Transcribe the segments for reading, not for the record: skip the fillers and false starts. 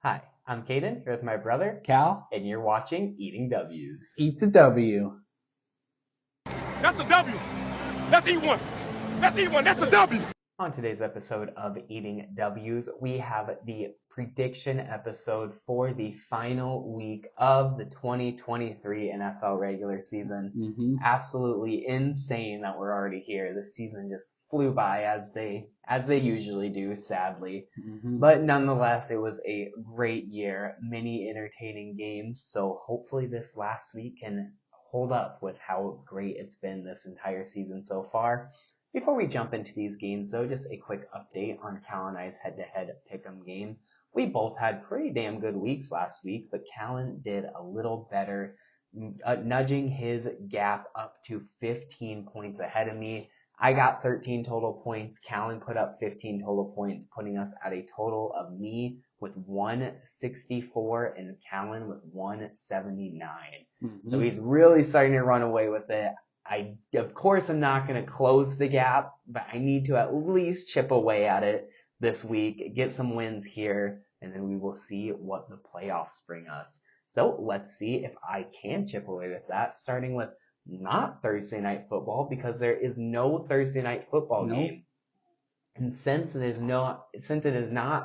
Hi, I'm Caden, here with my brother, Cal, and you're watching Eating W's. eat the W. That's a W. Let's eat one. Let's eat one. That's a W. On today's episode of Eating W's, we have the prediction episode for the final week of the 2023 NFL regular season. Absolutely insane that we're already here. This season just flew by as they usually do, sadly. But nonetheless, it was a great year, many entertaining games. So hopefully this last week can hold up with how great it's been this entire season so far. Before we jump into these games, though, just a quick update on Callan and I's head-to-head pick'em game. We both had pretty damn good weeks last week, but Callan did a little better, nudging his gap up to 15 points ahead of me. I got 13 total points. Callan put up 15 total points, putting us at a total of me with 164 and Callan with 179. So he's really starting to run away with it. I, of course, am not going to close the gap, but I need to at least chip away at it this week, get some wins here, and then we will see what the playoffs bring us. So let's see if I can chip away with that, starting with not Thursday night football, because there is no Thursday night football game. And since it is not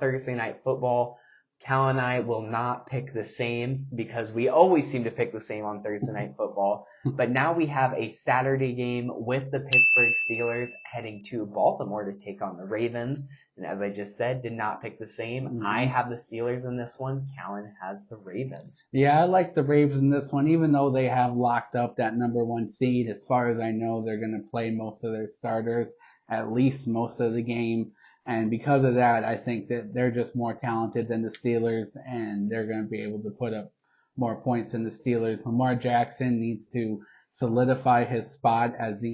Thursday night football, Cal and I will not pick the same because we always seem to pick the same on Thursday night football. But now we have a Saturday game with the Pittsburgh Steelers heading to Baltimore to take on the Ravens. And as I just said, did not pick the same. I have the Steelers in this one. Callan has the Ravens. Yeah, I like the Ravens in this one, even though they have locked up that number one seed. As far as I know, they're going to play most of their starters, at least most of the game. And because of that, I think that they're just more talented than the Steelers, and they're going to be able to put up more points than the Steelers. Lamar Jackson needs to solidify his spot as a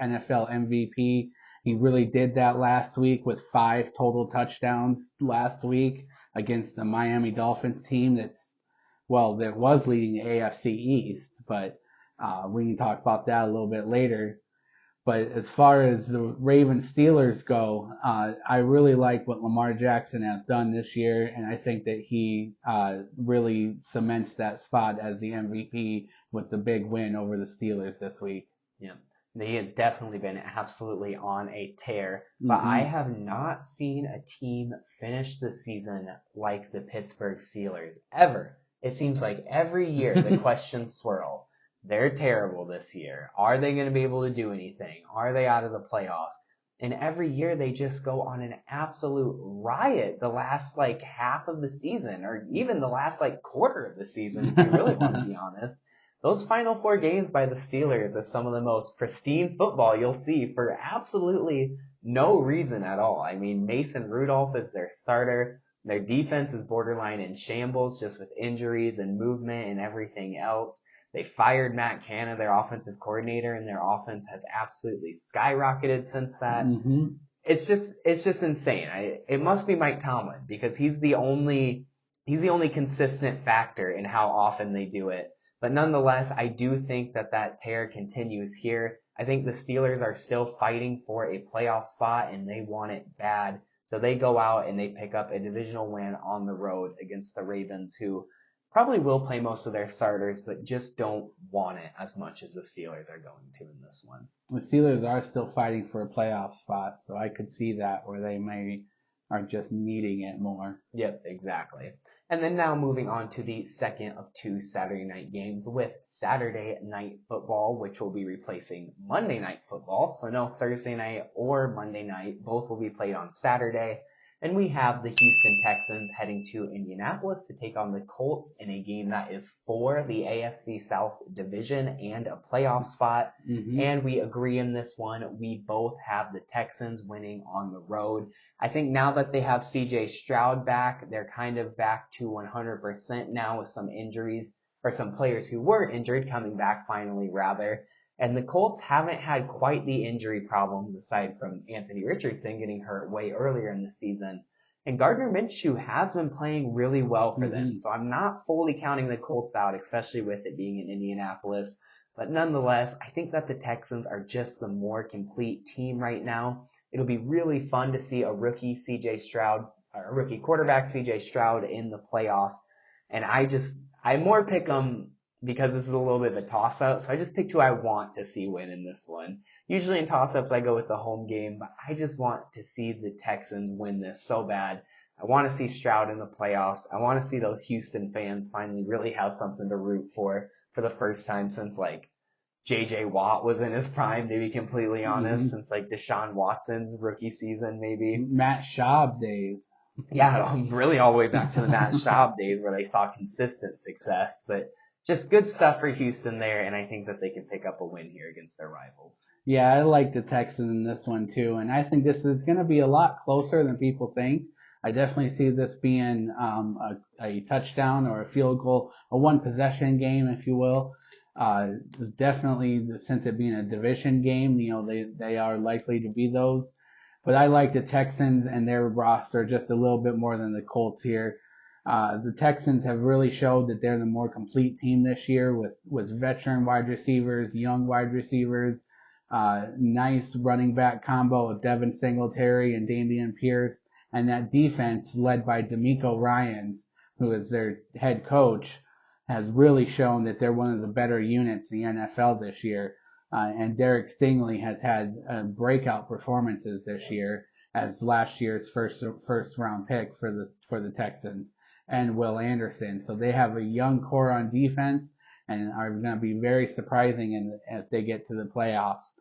NFL MVP. He really did that last week with 5 total touchdowns last week against the Miami Dolphins team that was leading the AFC East, but we can talk about that a little bit later. But as far as the Ravens Steelers go, I really like what Lamar Jackson has done this year, and I think that he really cements that spot as the MVP with the big win over the Steelers this week. Yeah, he has definitely been absolutely on a tear, but I have not seen a team finish the season like the Pittsburgh Steelers ever. It seems like every year the questions swirl. They're terrible this year. Are they going to be able to do anything? Are they out of the playoffs? And every year they just go on an absolute riot the last half of the season, or even the last quarter of the season, if you really want to be honest. Those final 4 games by the Steelers are some of the most pristine football you'll see for absolutely no reason at all. I mean, Mason Rudolph is their starter. Their defense is borderline in shambles just with injuries and movement and everything else. They fired Matt Canada, their offensive coordinator, and their offense has absolutely skyrocketed since that. It's just insane. It must be Mike Tomlin because he's the only consistent factor in how often they do it. But nonetheless, I do think that tear continues here. I think the Steelers are still fighting for a playoff spot and they want it bad. So they go out and they pick up a divisional win on the road against the Ravens, who probably will play most of their starters, but just don't want it as much as the Steelers are going to in this one. The Steelers are still fighting for a playoff spot, so I could see that where they are just needing it more. Yep, exactly. And then now moving on to the second of 2 Saturday night games with Saturday night football, which will be replacing Monday night football. So no Thursday night or Monday night. Both will be played on Saturday. And we have the Houston Texans heading to Indianapolis to take on the Colts in a game that is for the AFC South division and a playoff spot. And we agree in this one. We both have the Texans winning on the road. I think now that they have CJ Stroud back, they're kind of back to 100% now with some injuries, or some players who were injured coming back finally rather. And the Colts haven't had quite the injury problems aside from Anthony Richardson getting hurt way earlier in the season. And Gardner Minshew has been playing really well for them. So I'm not fully counting the Colts out, especially with it being in Indianapolis. But nonetheless, I think that the Texans are just the more complete team right now. It'll be really fun to see a rookie CJ Stroud rookie quarterback CJ Stroud in the playoffs. And I more pick them because this is a little bit of a toss-up, so I just picked who I want to see win in this one. Usually in toss-ups I go with the home game, but I just want to see the Texans win this so bad. I want to see Stroud in the playoffs. I want to see those Houston fans finally really have something to root for the first time since like J.J. Watt was in his prime, to be completely honest, since like Deshaun Watson's rookie season maybe. Matt Schaub days. Yeah, really all the way back to the Matt Schaub days where they saw consistent success, but just good stuff for Houston there, and I think that they can pick up a win here against their rivals. Yeah, I like the Texans in this one too, and I think this is going to be a lot closer than people think. I definitely see this being a touchdown or a field goal, a one-possession game, if you will. Definitely, since it being a division game, they are likely to be those. But I like the Texans and their roster just a little bit more than the Colts here. The Texans have really showed that they're the more complete team this year with veteran wide receivers, young wide receivers, nice running back combo of Devin Singletary and Dameon Pierce, and that defense led by DeMeco Ryans, who is their head coach, has really shown that they're one of the better units in the NFL this year. And Derek Stingley has had breakout performances this year as last year's first round pick for the Texans, and Will Anderson. So they have a young core on defense and are going to be very surprising if they get to the playoffs.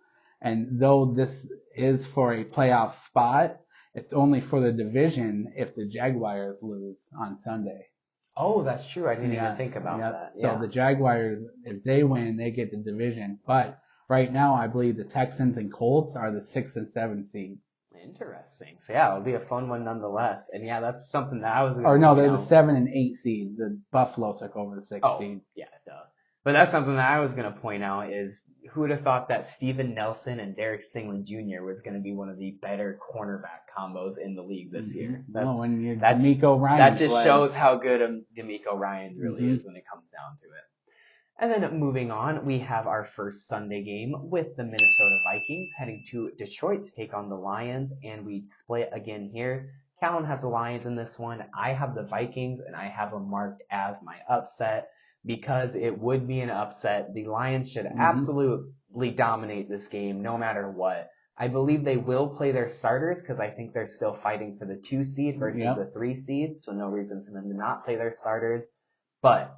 And though this is for a playoff spot, it's only for the division if the Jaguars lose on Sunday. Oh, that's true. I didn't even think about that. Yeah. So the Jaguars, if they win, they get the division. But right now, I believe the Texans and Colts are the 6 and 7 seed. Interesting. So yeah, it'll be a fun one nonetheless. And yeah, that's something that I was going to Or no, they're the 7 and 8 seed. The Buffalo took over the 6 seed. Yeah, duh. But that's something that I was going to point out is who would have thought that Steven Nelson and Derek Stingley Jr. was going to be one of the better cornerback combos in the league this year. When you're DeMeco Ryans. That just shows how good DeMeco Ryans really is when it comes down to it. And then moving on, we have our first Sunday game with the Minnesota Vikings heading to Detroit to take on the Lions, and we split again here. Callan has the Lions in this one. I have the Vikings, and I have them marked as my upset because it would be an upset. The Lions should absolutely dominate this game no matter what. I believe they will play their starters because I think they're still fighting for the 2 seed versus the 3 seed, so no reason for them to not play their starters. But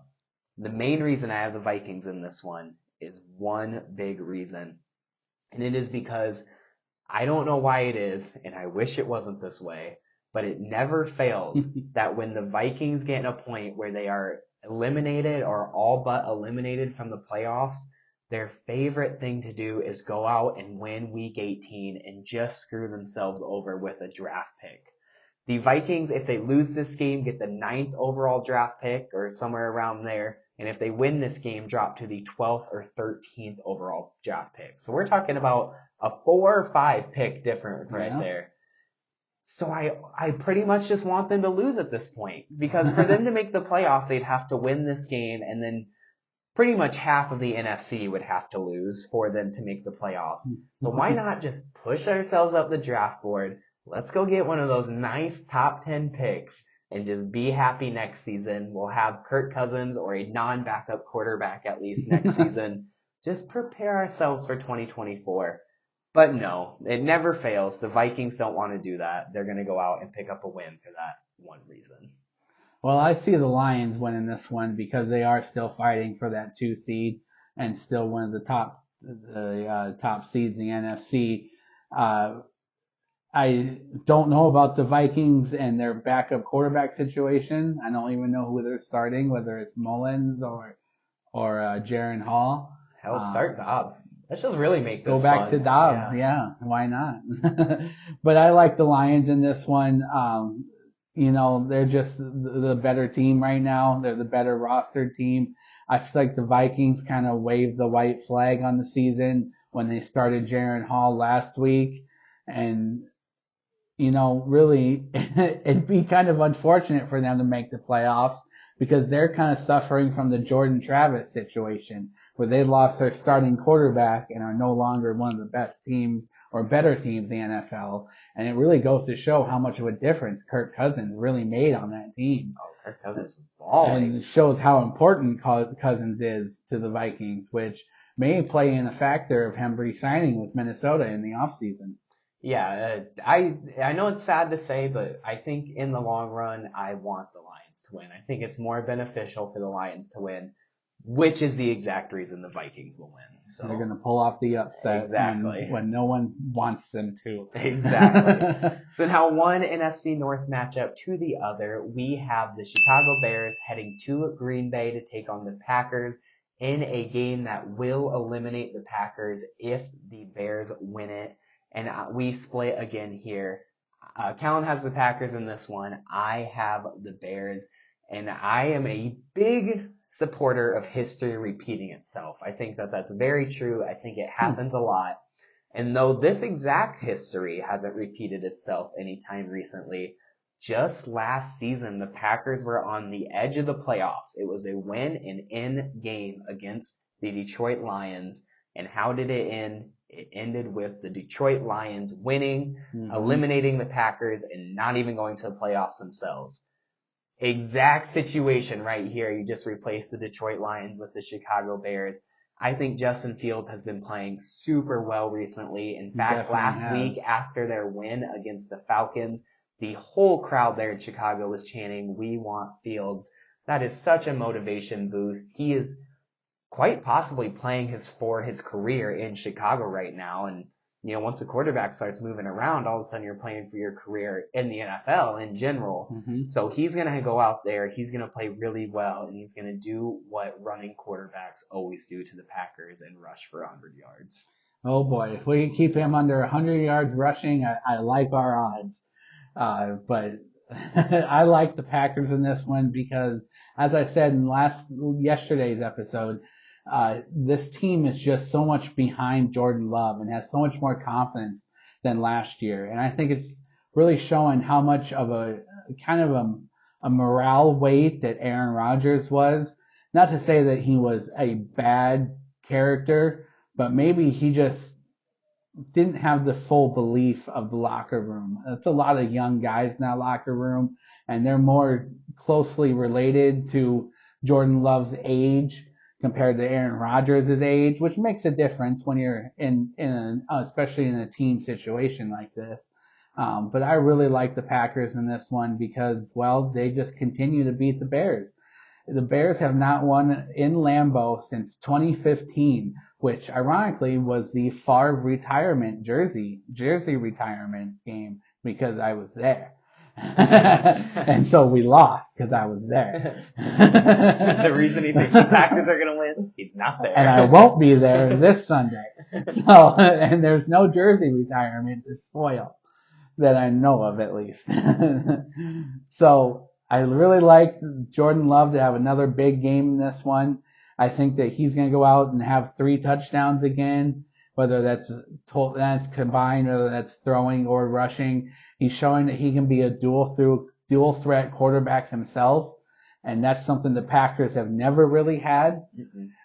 the main reason I have the Vikings in this one is one big reason. And it is because I don't know why it is, and I wish it wasn't this way, but it never fails that when the Vikings get in a point where they are eliminated or all but eliminated from the playoffs, their favorite thing to do is go out and win week 18 and just screw themselves over with a draft pick. The Vikings, if they lose this game, get the 9th overall draft pick or somewhere around there. And if they win this game, drop to the 12th or 13th overall draft pick. So we're talking about a 4 or 5 pick difference right there. So I pretty much just want them to lose at this point. Because for them to make the playoffs, they'd have to win this game. And then pretty much half of the NFC would have to lose for them to make the playoffs. So why not just push ourselves up the draft board? Let's go get one of those nice top 10 picks and just be happy next season. We'll have Kirk Cousins or a non-backup quarterback at least next season. Just prepare ourselves for 2024. But no, it never fails. The Vikings don't want to do that. They're going to go out and pick up a win for that one reason. Well, I see the Lions winning this one because they are still fighting for that 2 seed and still one of the top seeds in the NFC. I don't know about the Vikings and their backup quarterback situation. I don't even know who they're starting, whether it's Mullins or Jaron Hall. Hell, start Dobbs. Let's just really make this go back fun. to Dobbs. Yeah, why not? But I like the Lions in this one. They're just the better team right now. They're the better rostered team. I feel like the Vikings kind of waved the white flag on the season when they started Jaron Hall last week. And really, it'd be kind of unfortunate for them to make the playoffs because they're kind of suffering from the Jordan Travis situation, where they lost their starting quarterback and are no longer one of the best teams or better teams in the NFL. And it really goes to show how much of a difference Kirk Cousins really made on that team. Oh, Kirk Cousins is balling. And it shows how important Cousins is to the Vikings, which may play in a factor of him re-signing with Minnesota in the offseason. Yeah, I know it's sad to say, but I think in the long run, I want the Lions to win. I think it's more beneficial for the Lions to win, which is the exact reason the Vikings will win. So they're going to pull off the upset exactly when no one wants them to. Exactly. So now one NFC North matchup to the other. We have the Chicago Bears heading to Green Bay to take on the Packers in a game that will eliminate the Packers if the Bears win it. And we split again here. Callan has the Packers in this one. I have the Bears. And I am a big supporter of history repeating itself. I think that that's very true. I think it happens a lot. And though this exact history hasn't repeated itself anytime recently, just last season, the Packers were on the edge of the playoffs. It was a win and in game against the Detroit Lions. And how did it end? It ended with the Detroit Lions winning, eliminating the Packers, and not even going to the playoffs themselves. Exact situation right here. You just replaced the Detroit Lions with the Chicago Bears. I think Justin Fields has been playing super well recently. In fact, last week after their win against the Falcons, the whole crowd there in Chicago was chanting, "We want Fields." That is such a motivation boost. He is quite possibly playing for his career in Chicago right now. And, you know, once a quarterback starts moving around, all of a sudden you're playing for your career in the NFL in general. So he's going to go out there, he's going to play really well, and he's going to do what running quarterbacks always do to the Packers and rush for 100 yards. Oh boy, if we keep him under 100 yards rushing, I like our odds. But I like the Packers in this one because, as I said in yesterday's episode, this team is just so much behind Jordan Love and has so much more confidence than last year. And I think it's really showing how much of a kind of a morale weight that Aaron Rodgers was. Not to say that he was a bad character, but maybe he just didn't have the full belief of the locker room. It's a lot of young guys in that locker room, and they're more closely related to Jordan Love's age compared to Aaron Rodgers' age, which makes a difference when you're especially in a team situation like this. But I really like the Packers in this one because, well, they just continue to beat the Bears. The Bears have not won in Lambeau since 2015, which ironically was the Favre retirement jersey retirement game because I was there. And so we lost because I was there. The reason he thinks the Packers are going to win, he's not there. And I won't be there this Sunday. So, and there's no jersey retirement to spoil that I know of at least. So I really like Jordan Love to have another big game in this one. I think that he's going to go out and have 3 touchdowns again, whether that's combined, whether that's throwing or rushing. He's showing that he can be a dual threat quarterback himself, and that's something the Packers have never really had.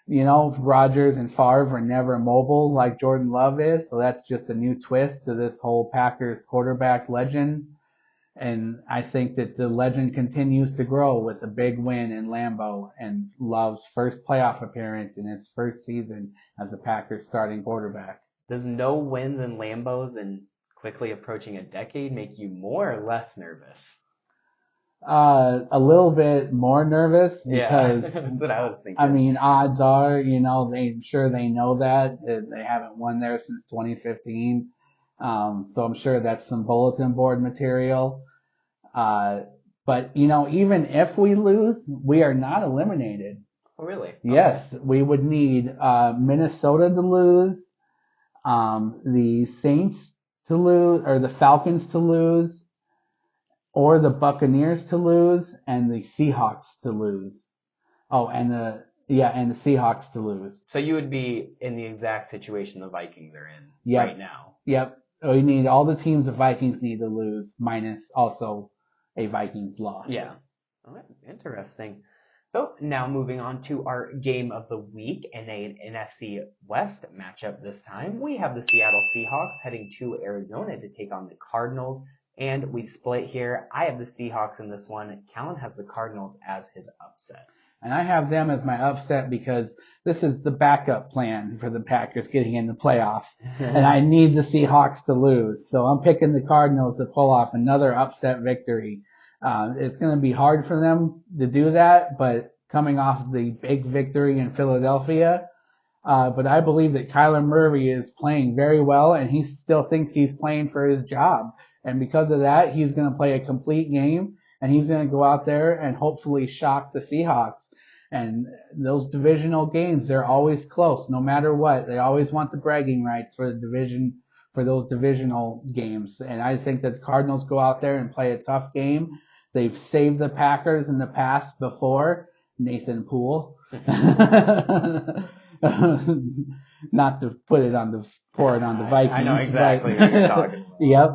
You know, Rodgers and Favre are never mobile like Jordan Love is, so that's just a new twist to this whole Packers quarterback legend. And I think that the legend continues to grow with a big win in Lambeau and Love's first playoff appearance in his first season as a Packers starting quarterback. Does no wins in Lambeaus and quickly approaching a decade make you more or less nervous? A little bit more nervous because that's what I was thinking. I mean, odds are, you know, they know that they haven't won there since 2015. So I'm sure that's some bulletin board material. But you know, even if we lose, we are not eliminated. Oh, really? Yes, we would need Minnesota to lose, the Saints to lose, or the Falcons to lose, or the Buccaneers to lose, and the Seahawks to lose. Oh, and the Seahawks to lose. So you would be in the exact situation the Vikings are in right now. Yep. We need all the teams the Vikings need to lose, minus also a Vikings loss. Yeah. Oh, interesting. So now moving on to our game of the week in an NFC West matchup this time. We have the Seattle Seahawks heading to Arizona to take on the Cardinals. And we split here. I have the Seahawks in this one. Callan has the Cardinals as his upset. And I have them as my upset because this is the backup plan for the Packers getting in the playoffs. And I need the Seahawks to lose. So I'm picking the Cardinals to pull off another upset victory. It's going to be hard for them to do that, but coming off the big victory in Philadelphia. But I believe that Kyler Murray is playing very well, and he still thinks he's playing for his job. And because of that, he's going to play a complete game, and he's going to go out there and hopefully shock the Seahawks. And those divisional games, they're always close, no matter what. They always want the bragging rights for the division, for those divisional games. And I think that the Cardinals go out there and play a tough game. They've saved the Packers in the past before. Nathan Poole. Not to pour it on the Vikings. I know exactly what you're talking about. Yep.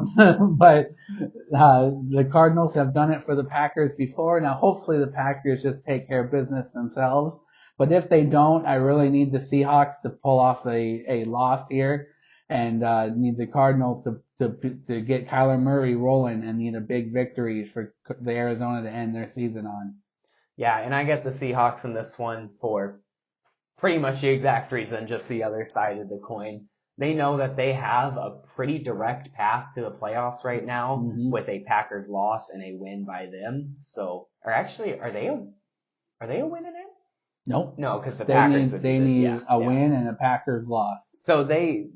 But the Cardinals have done it for the Packers before. Now, hopefully the Packers just take care of business themselves. But if they don't, I really need the Seahawks to pull off a loss here, and need the Cardinals to get Kyler Murray rolling, and need a big victory for the Arizona to end their season on. Yeah, and I get the Seahawks in this one for pretty much the exact reason, just the other side of the coin. They know that they have a pretty direct path to the playoffs right now with a Packers loss and a win by them. So, or actually, are they a win in it? Nope. No, because Packers would need a win and a Packers loss. So they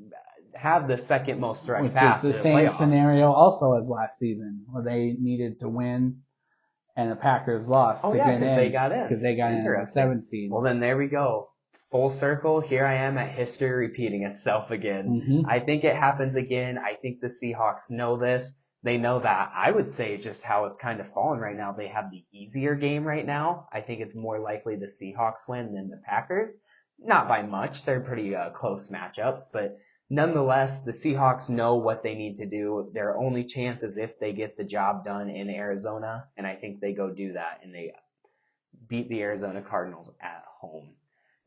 have the second most direct path to the playoffs. Which is the same scenario also as last season, where they needed to win and the Packers lost to get in. Because they got in. Because they got in as the 7th seed. Well, then there we go. It's full circle. Here I am at history repeating itself again. I think it happens again. I think the Seahawks know this. They know that. I would say just how it's kind of fallen right now. They have the easier game right now. I think it's more likely the Seahawks win than the Packers. Not by much. They're pretty close matchups, but nonetheless, the Seahawks know what they need to do. Their only chance is if they get the job done in Arizona, and I think they go do that, and they beat the Arizona Cardinals at home.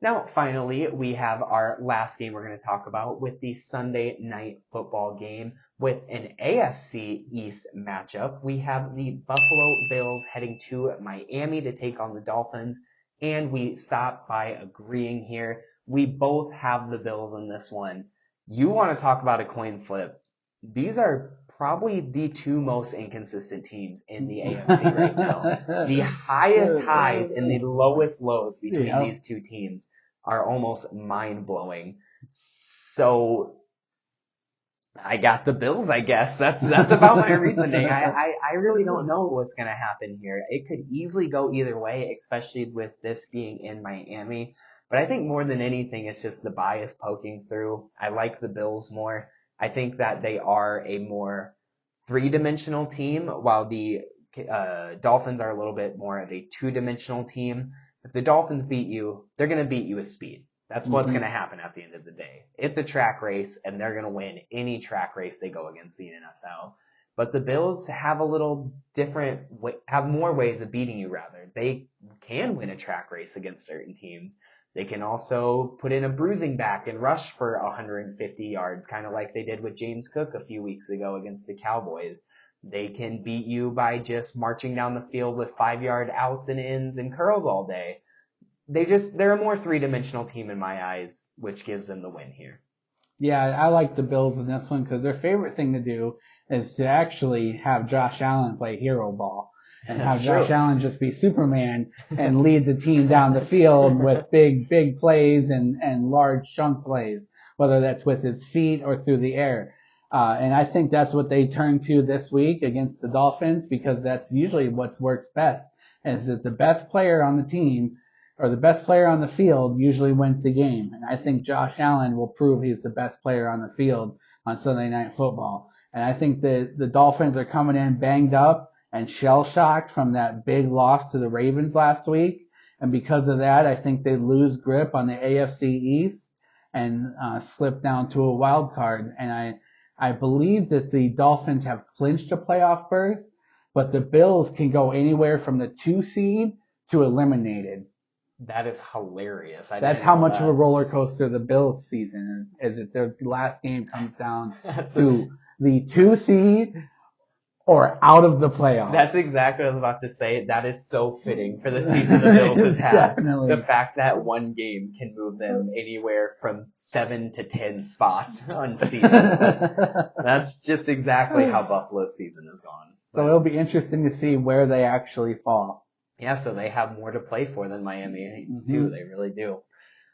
Now, finally, we have our last game we're going to talk about with the Sunday night football game with an AFC East matchup. We have the Buffalo Bills heading to Miami to take on the Dolphins, and we stop by agreeing here. We both have the Bills in this one. You want to talk about a coin flip. These are probably the two most inconsistent teams in the AFC right now. The highest highs and the lowest lows between these two teams are almost mind-blowing. So I got the Bills, I guess. That's about my reasoning. I really don't know what's going to happen here. It could easily go either way, especially with this being in Miami. But I think more than anything, it's just the bias poking through. I like the Bills more. I think that they are a more three-dimensional team, while the Dolphins are a little bit more of a two-dimensional team. If the Dolphins beat you, they're going to beat you with speed. That's what's going to happen at the end of the day. It's a track race, and they're going to win any track race they go against the NFL. But the Bills have a little different, have more ways of beating you, rather. They can win a track race against certain teams. They can also put in a bruising back and rush for 150 yards, kind of like they did with James Cook a few weeks ago against the Cowboys. They can beat you by just marching down the field with 5-yard outs and ins and curls all day. They're a more three-dimensional team in my eyes, which gives them the win here. Yeah, I like the Bills in this one because their favorite thing to do is to actually have Josh Allen play hero ball. And have Josh Allen just be Superman and lead the team down the field with big plays and large chunk plays, whether that's with his feet or through the air. And I think that's what they turn to this week against the Dolphins, because that's usually what works best, is that the best player on the team or the best player on the field usually wins the game. And I think Josh Allen will prove he's the best player on the field on Sunday Night Football. And I think the Dolphins are coming in banged up and shell-shocked from that big loss to the Ravens last week. And because of that, I think they lose grip on the AFC East and slip down to a wild card. And I believe that the Dolphins have clinched a playoff berth, but the Bills can go anywhere from the 2 seed to eliminated. That is hilarious. That's how much of a roller coaster the Bills season is. If their last game comes down to the 2 seed or out of the playoffs. That's exactly what I was about to say. That is so fitting for the season the Bills has had. Definitely. The fact that one game can move them anywhere from 7 to 10 spots on season. That's just exactly how Buffalo's season has gone. So it'll be interesting to see where they actually fall. Yeah, so they have more to play for than Miami too. They really do.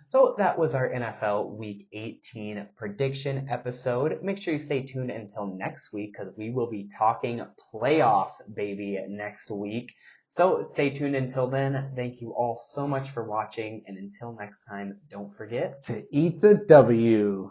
So that was our NFL Week 18 prediction episode. Make sure you stay tuned until next week because we will be talking playoffs, baby, next week. So stay tuned until then. Thank you all so much for watching. And until next time, don't forget to eat the W.